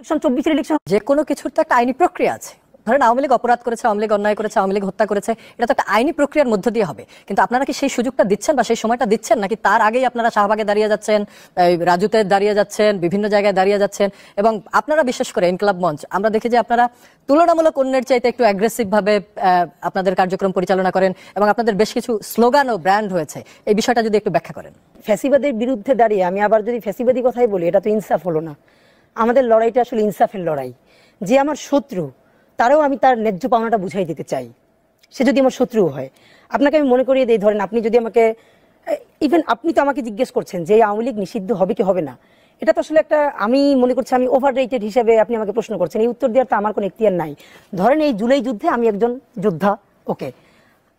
24-এর election, যে কোনো কিছুর তো একটা আইনি প্রক্রিয়া আছে। ধরেন আওয়ামী লীগ অপরাধ করেছে, আওয়ামী লীগ অন্যায় করেছে, আওয়ামী লীগ হত্যা করেছে, এটা তো একটা আইনি প্রক্রিয়ার মধ্য দিয়ে হবে। কিন্তু আপনারা কি সেই সুযোগটা দিচ্ছেন বা সেই সময়টা দিচ্ছেন, নাকি তার আগেই আপনারা শাহবাগে দাঁড়িয়ে যাচ্ছেন, রাজুতে দাঁড়িয়ে যাচ্ছেন, বিভিন্ন জায়গায় দাঁড়িয়ে যাচ্ছেন? এবং আপনারা বিশেষ করে ইনকলাব মঞ্চ, আমরা দেখি যে আপনারা তুলনামূলক অন্যের চাইতে একটু অ্যাগ্রেসিভ ভাবে আপনাদের কার্যক্রম পরিচালনা করেন এবং আপনাদের বেশ কিছু স্লোগান ও ব্র্যান্ড হয়েছে। এই বিষয়টা যদি একটু ব্যাখ্যা করেন। ফ্যাসিবাদের বিরুদ্ধে দাঁড়িয়ে আমি আবার যদি ফ্যাসিবাদী কথাই বলি, এটা তো ইনসাফ হলো না। আমাদের লড়াইটা আসলে ইনসাফের লড়াই। যে আমার শত্রু, তারাও আমি তার ন্যায্য পাওনাটা বুঝাই দিতে চাই, সে যদি আমার শত্রু হয়। আপনাকে আমি মনে করিয়ে দিই, ধরেন আপনি যদি আমাকে, ইভেন আপনি তো আমাকে জিজ্ঞেস করছেন যে আওয়ামী লীগ নিষিদ্ধ হবে কি হবে না, এটা তো আসলে একটা, আমি মনে করছি আমি ওভার রেটেড হিসেবে আপনি আমাকে প্রশ্ন করছেন। এই উত্তর দেওয়ার তো আমার কোনো এখতিয়ার নাই। ধরেন এই জুলাই যুদ্ধে আমি একজন যোদ্ধা, ওকে,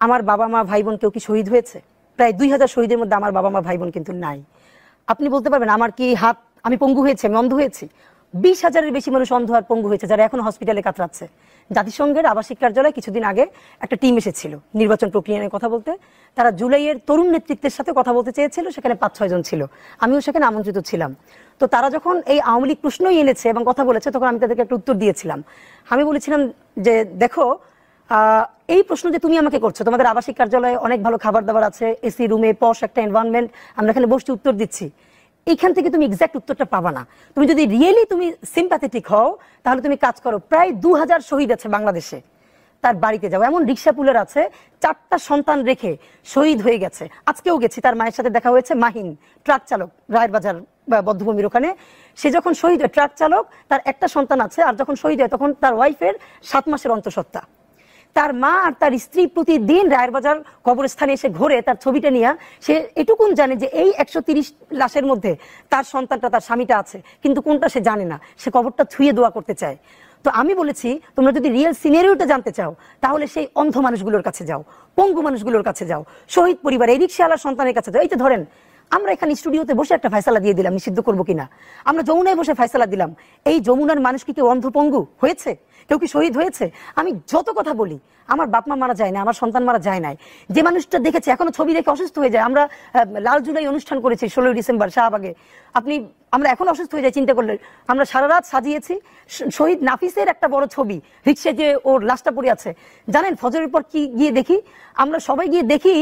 আমার বাবা মা ভাই বোন কেউ কি শহীদ হয়েছে? প্রায় 2000 শহীদের মধ্যে আমার বাবা মা ভাই বোন কিন্তু নাই। আপনি বলতে পারবেন আমার কি হাত, আমি পঙ্গু হয়েছে, আমি অন্ধ হয়েছি? 20,000-এর বেশি মানুষ অন্ধ আর পঙ্গু হয়েছে, যারা এখন হসপিটালে কাতরাচ্ছে। জাতিসংঘের আবাসিক কার্যালয়ে কিছুদিন আগে একটা টিম এসেছিল নির্বাচন প্রক্রিয়া নিয়ে কথা বলতে। তারা জুলাইয়ের তরুণ নেতৃত্বের সাথে কথা বলতে চেয়েছিল, সেখানে 5-6 জন ছিল, আমিও সেখানে আমন্ত্রিত ছিলাম। তো তারা যখন এই আওয়ামী লীগ প্রশ্নই এনেছে এবং কথা বলেছে, তখন আমি তাদেরকে একটা উত্তর দিয়েছিলাম। আমি বলেছিলাম যে দেখো, এই প্রশ্ন যে তুমি আমাকে করছো, তোমাদের আবাসিক কার্যালয়ে অনেক ভালো খাবার দাবার আছে, এসি রুমে, পশ একটা এনভায়রনমেন্ট, আমরা এখানে বসে উত্তর দিচ্ছি, এইখান থেকে তুমি এক্সাক্ট উত্তরটা পাবা না। তুমি যদি রিয়েলি তুমি সিম্প্যাথেটিক হও, তাহলে তুমি কাজ করো। প্রায় 2000 শহীদ আছে বাংলাদেশে, তার বাড়িতে যাও। এমন রিক্সা পুলের আছে 4টা সন্তান রেখে শহীদ হয়ে গেছে। আজকেও গেছি, তার মায়ের সাথে দেখা হয়েছে। মাহিন ট্রাক চালক, রায়ের বাজার বদ্ধভূমির ওখানে, সে যখন শহীদ হয় ট্রাক চালক, তার একটা সন্তান আছে, আর যখন শহীদ হয় তখন তার ওয়াইফের 7 মাসের অন্তঃসত্ত্বা। তার মা আর তার স্ত্রী প্রতিদিন রায়ের বাজার কবরস্থানে এসে ঘুরে তার ছবিটা নিয়ে, সে এটুকুন জানে যে এই 130 লাশের মধ্যে তার সন্তানটা, তার স্বামীটা আছে, কিন্তু কোনটা সে জানে না। সে কবরটা ছুঁয়ে দোয়া করতে চায়। তো আমি বলেছি, তোমরা যদি রিয়েল সিনারিওটা জানতে চাও, তাহলে সেই অন্ধ মানুষগুলোর কাছে যাও, পঙ্গু মানুষগুলোর কাছে যাও, শহীদ পরিবার, এই রিক্সাওয়ালার সন্তানের কাছে যাও। এই তো ধরেন আমরা এখানে স্টুডিওতে বসে একটা ফয়সালা দিয়ে দিলাম নিষিদ্ধ করবো কিনা, আমরা যমুনায় বসে ফয়সালা দিলাম। এই যমুনার মানুষ কি কেউ অন্ধ পঙ্গু হয়েছে? কেউ কি শহীদ হয়েছে? আমি যত কথা বলি, আমার বাপ মা মারা যায় না, আমার সন্তান মারা যায় নাই। যে মানুষটা দেখেছে এখনো ছবি দেখে অসুস্থ হয়ে যায়। আমরা লাল জুলাই অনুষ্ঠান করেছি 16 ডিসেম্বর শাহবাগে, আমরা এখন অসুস্থ হয়ে যাই চিন্তা করলে। আমরা সারা রাত সাজিয়েছি শহীদ নাফিসের একটা বড় ছবি, রিক্সায় যে ওর লাশটা পড়ে আছে। জানেন ফজরের পর কি গিয়ে দেখি, আমরা সবাই গিয়ে দেখি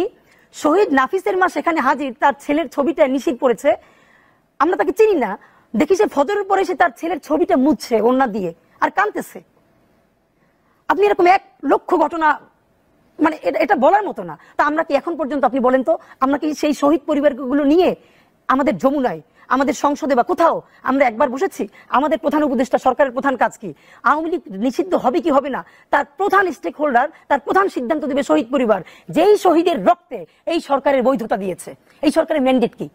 শহীদ নাফিসের মা সেখানে হাজির, তার ছেলের ছবিটা নিষিদ্ধ পড়েছে। আমরা তাকে চিনি না, দেখি সে ফজরের পরে এসে তার ছেলের ছবিটা মুছছে ওড়না দিয়ে আর কাঁদতেছে। আপনি এরকম 1 লক্ষ ঘটনা, মানে এটা বলার মতো না। তা আমরা কি এখন পর্যন্ত, আপনি বলেন তো, আমরা কি সেই শহীদ পরিবারগুলো নিয়ে আমাদের যমুনায়, আমাদের সংসদে বা কোথাও আমরা একবার বসেছি? আমাদের প্রধান উপদেষ্টা, সরকারের প্রধান কাজ কি? আওয়ামী লীগ নিষিদ্ধ হবে কি হবে না, তার প্রধান স্টেক হোল্ডার, তার প্রধান সিদ্ধান্ত দেবে শহীদ পরিবার। যেই শহীদের রক্তে এই সরকারের বৈধতা দিয়েছে, এই সরকারের ম্যান্ডেট কি?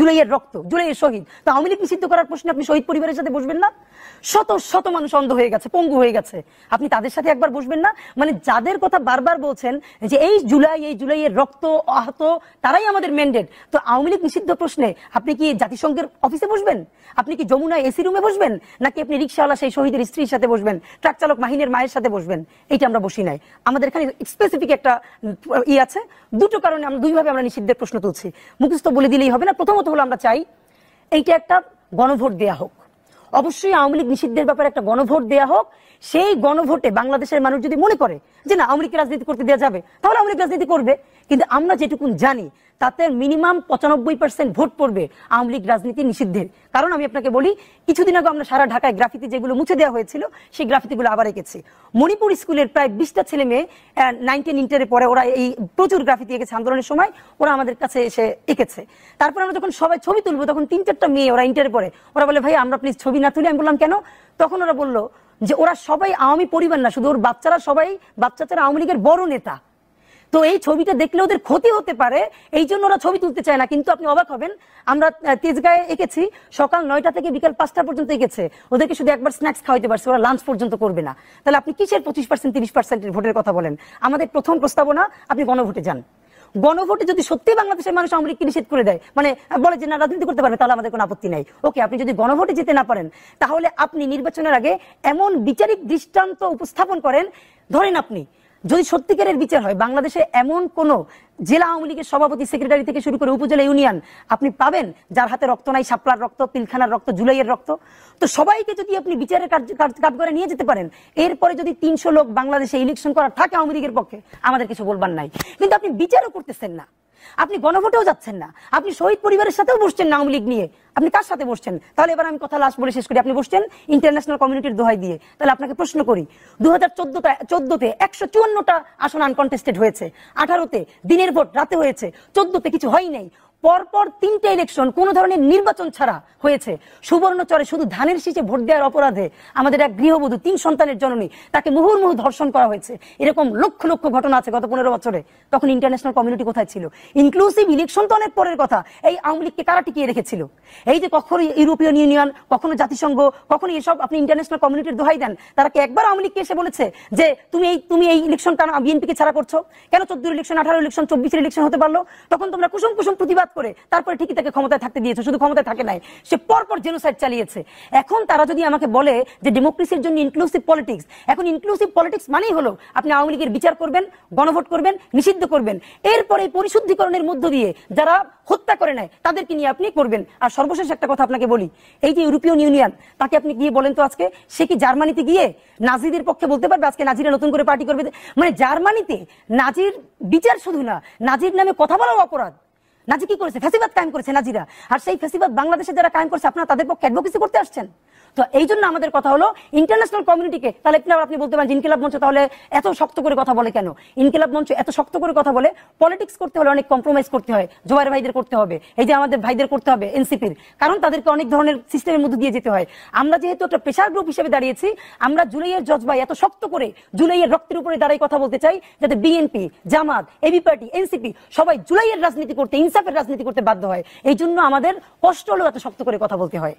জুলাইয়ের রক্ত, জুলাইয়ের শহীদ। তো আওয়ামী লীগ নিষিদ্ধ করার প্রশ্নে আপনি শহীদ পরিবারের সাথে বসবেন না? শত শত মানুষ অন্ধ হয়ে গেছে, পঙ্গু হয়ে গেছে, আপনি তাদের সাথে একবার বসবেন না? মানে যাদের কথা বারবার বলছেন যে এই জুলাইয়ের রক্ত আহত, তারাই আমাদের ম্যান্ডেট। তো আওয়ামী লীগ নিষিদ্ধ প্রশ্নে আপনি কি জাতিসংঘের অফিসে বসবেন? আপনি কি যমুনায় এসি রুমে বসবেন? নাকি আপনি রিক্সাওয়ালা সেই শহীদের স্ত্রীর সাথে বসবেন, ট্রাক চালক মাহিনের মায়ের সাথে বসবেন? এইটা আমরা বসি নাই। আমাদের এখানে স্পেসিফিক একটা আছে। দুটো কারণে আমরা দুইভাবে আমরা নিষিদ্ধের প্রশ্ন তুলছি। মুখস্থ বলে দিলেই হবে না। প্রথমত হলো আমরা চাই এইটা একটা গণভোট দেয়া হোক। অবশ্যই আওয়ামী লীগ নিষিদ্ধের ব্যাপারে একটা গণভোট দেয়া হোক। সেই গণভোটে বাংলাদেশের মানুষ যদি মনে করে যে না আওয়ামী লীগকে রাজনীতি করতে দেওয়া যাবে, তাহলে আওয়ামী লীগ রাজনীতি করবে। কিন্তু আমরা যেটুকুন জানি তাতে মিনিমাম 95% ভোট পড়বে আওয়ামী লীগ রাজনীতি নিষিদ্ধের। কারণ আমি আপনাকে বলি, কিছুদিন আগে আমরা সারা ঢাকায় গ্রাফিতি যেগুলো মুছে দেওয়া হয়েছিল, সেই গ্রাফিতিগুলো আবার এঁকেছি। মণিপুর স্কুলের প্রায় 20টা ছেলে মেয়ে 9-10 ইন্টারে পরে, ওরা এই প্রচুর গ্রাফিতি এঁকেছে আন্দোলনের সময়, ওরা আমাদের কাছে এসে এঁকেছে। তারপর আমরা যখন সবাই ছবি তুলবো, তখন 3-4টা মেয়ে, ওরা ইন্টারে পরে, ওরা বলে ভাই আমরা প্লিজ ছবি না তুলি। আমি বললাম কেন? তখন ওরা বললো যে ওরা সবাই আওয়ামী পরিবার না, শুধু ওর বাচ্চারা সবাই বাচ্চারা আওয়ামী লীগের বড় নেতা। তো এই ছবিটা দেখলে ওদের ক্ষতি হতে পারে, এই জন্য ওরা ছবি তুলতে চায় না। কিন্তু আপনি অবাক হবেন, আমরা তেজগাঁয়ে এঁকেছি সকাল 9টা থেকে বিকাল 5টা পর্যন্ত এঁকেছে। ওদেরকে শুধু একবার স্ন্যাক্স খাওয়াইতে পারছে, ওরা লাঞ্চ পর্যন্ত করবে না। তাহলে আপনি কিসের 25%-30% ভোটের কথা বলেন? আমাদের প্রথম প্রস্তাবনা, আপনি গণভোটে যান। গণভোটে যদি সত্যি বাংলাদেশের মানুষ আওয়ামী লীগকে নিষেধ করে দেয়, মানে বলে যে না রাজনীতি করতে পারবে, তাহলে আমাদের কোনো আপত্তি নাই। ওকে, আপনি যদি গণভোটে যেতে না পারেন, তাহলে আপনি নির্বাচনের আগে এমন বিচারিক দৃষ্টান্ত উপস্থাপন করেন। ধরেন আপনি যদি সত্যিকারের বিচার হয়, বাংলাদেশে এমন কোন জেলা আওয়ামী লীগের সভাপতি, সেক্রেটারি থেকে শুরু করে উপজেলা ইউনিয়ন আপনি পাবেন যার হাতে রক্ত নাই, শাপলার রক্ত, পিলখানার রক্ত, জুলাইয়ের রক্ত? তো সবাইকে যদি আপনি বিচারের কাঠগড়ায় নিয়ে যেতে পারেন, এরপরে যদি 300 লোক বাংলাদেশে ইলেকশন করার থাকে আওয়ামী লীগের পক্ষে, আমাদের কিছু বলবার নাই। কিন্তু আপনি বিচারও করতেছেন না, আপনি গণভোটেও যাচ্ছেন না, আপনি শহীদ পরিবারের সাথেও বসছেন না আওয়ামী লীগ নিয়ে। আপনি কার সাথে বসছেন? তাহলে এবার আমি কথা লাস্ট বলে শেষ করি। আপনি বসছেন ইন্টারন্যাশনাল কমিউনিটির দোহাই দিয়ে। তাহলে আপনাকে প্রশ্ন করি, 2014-তে 154টা আসন আনকন্টেস্টেড হয়েছে, 18তে দিনের ভোট রাতে হয়েছে, 14তে কিছু হয় নাই, পরপর 3টে ইলেকশন কোন ধরনের নির্বাচন ছাড়া হয়েছে। সুবর্ণচরে শুধু ধানের শীষে ভোট দেওয়ার অপরাধে আমাদের এক গৃহবধূ, 3 সন্তানের জননী, তাকে মুহুর্মুহু ধর্ষণ করা হয়েছে। এরকম লক্ষ লক্ষ ঘটনা আছে গত 15 বছরে। তখন ইন্টারন্যাশনাল কমিউনিটি কোথায় ছিল? ইনক্লুসিভ ইলেকশন তো অনেক পরের কথা। এই আওয়ামী লীগকে কারা টিকিয়ে রেখেছিল? এই যে কখনো ইউরোপিয়ান ইউনিয়ন, কখনো জাতিসংঘ, কখনো এসব আপনি ইন্টারন্যাশনাল কমিউনিটির দোহাই দেন, তারা কি একবার আওয়ামী লীগকে এসে বলেছে যে তুমি এই ইলেকশনটা বিএনপিকে ছাড়া করছো কেন? 14 ইলেকশন, 18 ইলেকশন, 24 ইলেকশন হতে পারলো? তখন তোমরা কুসুম কুসুম প্রতিবাদ করে তারপরে ঠিকই তাকে ক্ষমতায় থাকতে দিয়েছে। শুধু ক্ষমতায় থাকে নাই, সে পরপর জেনোসাইড চালিয়েছে। এখন তারা যদি আমাকে বলে যে ডেমোক্রেসির জন্য ইনক্লুসিভ পলিটিক্স, এখন ইনক্লুসিভ পলিটিক্স মানেই হলো আপনি আওয়ামী লীগের বিচার করবেন, গণভোট করবেন, নিষিদ্ধ করবেন, এরপরে পরিশুদ্ধিকরণের মধ্য দিয়ে যারা হত্যা করে নেয় তাদেরকে নিয়ে আপনি করবেন। আর সর্বশেষ একটা কথা আপনাকে বলি, এই যে ইউরোপিয়ান ইউনিয়ন, তাকে আপনি গিয়ে বলেন তো আজকে সে কি জার্মানিতে গিয়ে নাজিদের পক্ষে বলতে পারবে আজকে নাজিরা নতুন করে পার্টি করবে? মানে জার্মানিতে নাজির বিচার শুধু না, নাজির নামে কথা বলাও অপরাধ। নাজি কি করেছে? ফ্যাসিবাদ কায়েম করেছে নাজিরা। আর সেই ফ্যাসিবাদ বাংলাদেশে যারা কায়েম করছে, আপনারা তাদের পক্ষে অ্যাডভোকেসি করতে আসছেন। তো এই জন্য আমাদের কথা হলো ইন্টারন্যাশনাল কমিউনিটিকে, তাহলে আপনি বলতে পারেন ইনকিলাব মঞ্চ তাহলে এত শক্ত করে কথা বলে কেন? ইনকিলাব মঞ্চ এত শক্ত করে কথা বলে, পলিটিক্স করতে হলে অনেক কম্প্রোমাইজ করতে হয়। জোয়ার ভাইদের করতে হবে, এই যে আমাদের ভাইদের করতে হবে এনসিপির, কারণ তাদেরকে অনেক ধরনের সিস্টেমের মধ্যে দিয়ে যেতে হয়। আমরা যেহেতু একটা প্রেশার গ্রুপ হিসেবে দাঁড়িয়েছি, আমরা জুলাইয়ের জজবাই এত শক্ত করে জুলাইয়ের রক্তের উপরে দাঁড়াই কথা বলতে চাই, যাতে বিএনপি, জামাত, এবি পার্টি, এনসিপি সবাই জুলাইয়ের রাজনীতি করতে, ইনসাফের রাজনীতি করতে বাধ্য হয়। এই জন্য আমাদের কষ্ট হলেও এত শক্ত করে কথা বলতে হয়।